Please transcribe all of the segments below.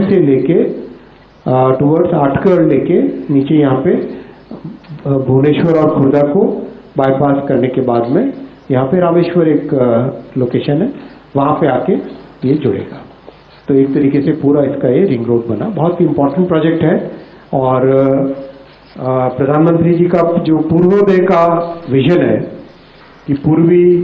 से लेके टुवर्ड्स आटकड़ लेके नीचे यहाँ पे भुवनेश्वर और खुर्दा को बाईपास करने के बाद में यहाँ पे रामेश्वर एक लोकेशन है, वहाँ पे आके ये जुड़ेगा। तो एक तरीके से पूरा इसका ये रिंग रोड बना, बहुत ही इम्पोर्टेंट प्रोजेक्ट है। और प्रधानमंत्री जी का जो पूर्वोदय का विजन है कि पूर्वी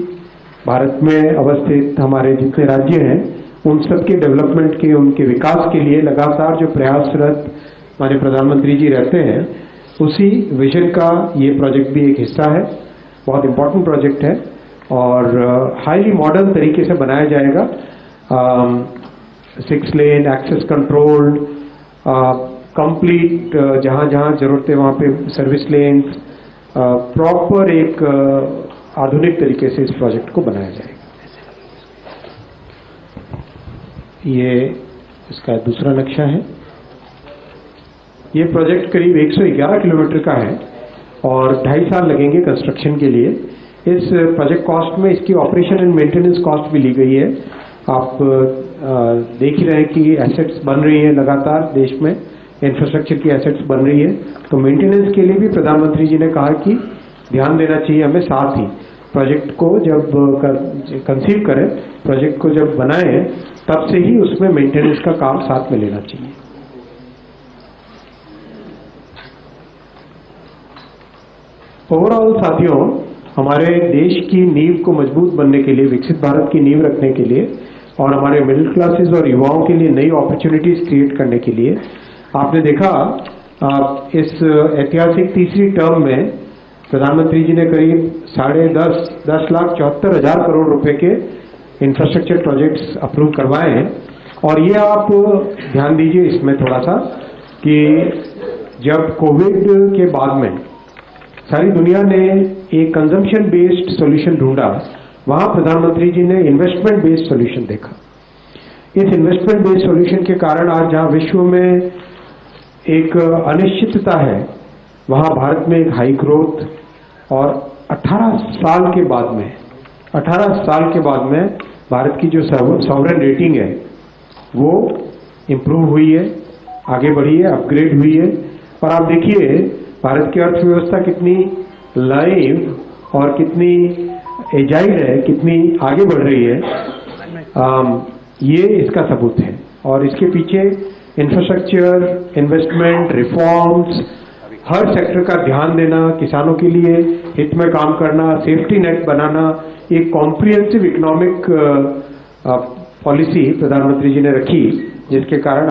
भारत में अवस्थित हमारे जितने राज्य हैं उन सबके डेवलपमेंट के, उनके विकास के लिए लगातार जो प्रयासरत हमारे प्रधानमंत्री जी रहते हैं, उसी विजन का ये प्रोजेक्ट भी एक हिस्सा है। बहुत इम्पोर्टेंट प्रोजेक्ट है और हाईली मॉडर्न तरीके से बनाया जाएगा। 6 लेन एक्सेस कंट्रोल्ड, कंप्लीट जहाँ जहाँ जरूरत है वहाँ पे सर्विस लेन, प्रॉपर एक आधुनिक तरीके से इस प्रोजेक्ट को बनाया जाएगा। ये इसका दूसरा नक्शा है। ये प्रोजेक्ट करीब 111 किलोमीटर का है और 2.5 साल लगेंगे कंस्ट्रक्शन के लिए। इस प्रोजेक्ट कॉस्ट में इसकी ऑपरेशन एंड मेंटेनेंस कॉस्ट भी ली गई है। आप देख ही रहे हैं कि एसेट्स बन रही है लगातार, देश में इंफ्रास्ट्रक्चर की एसेट्स बन रही है, तो मेंटेनेंस के लिए भी प्रधानमंत्री जी ने कहा कि ध्यान देना चाहिए हमें। साथ ही प्रोजेक्ट को जब कंसीव करें, प्रोजेक्ट को जब बनाएं, तब से ही उसमें मेंटेनेंस का काम साथ में लेना चाहिए। ओवरऑल साथियों, हमारे देश की नींव को मजबूत बनने के लिए, विकसित भारत की नींव रखने के लिए और हमारे मिडिल क्लासेस और युवाओं के लिए नई अपॉर्चुनिटीज क्रिएट करने के लिए आपने देखा इस ऐतिहासिक तीसरी टर्म में प्रधानमंत्री जी ने करीब 10,74,000 करोड़ रुपए के इंफ्रास्ट्रक्चर प्रोजेक्ट्स अप्रूव करवाए हैं। और ये आप ध्यान दीजिए इसमें थोड़ा सा कि जब कोविड के बाद में सारी दुनिया ने एक कंजम्पशन बेस्ड सॉल्यूशन ढूंढा, वहां प्रधानमंत्री जी ने इन्वेस्टमेंट बेस्ड सॉल्यूशन देखा। इस इन्वेस्टमेंट बेस्ड सॉल्यूशन के कारण आज जहां विश्व में एक अनिश्चितता है, वहां भारत में एक हाई ग्रोथ और 18 साल के बाद में भारत की जो सॉवरेन रेटिंग है वो इम्प्रूव हुई है, आगे बढ़ी है, अपग्रेड हुई है। और आप देखिए भारत की अर्थव्यवस्था कितनी लाइव और कितनी एजाइल है, कितनी आगे बढ़ रही है, ये इसका सबूत है। और इसके पीछे इंफ्रास्ट्रक्चर, इन्वेस्टमेंट, रिफॉर्म्स, हर सेक्टर का ध्यान देना, किसानों के लिए हित में काम करना, सेफ्टी नेट बनाना, एक कॉम्प्रिहेंसिव इकोनॉमिक पॉलिसी प्रधानमंत्री जी ने रखी, जिसके कारण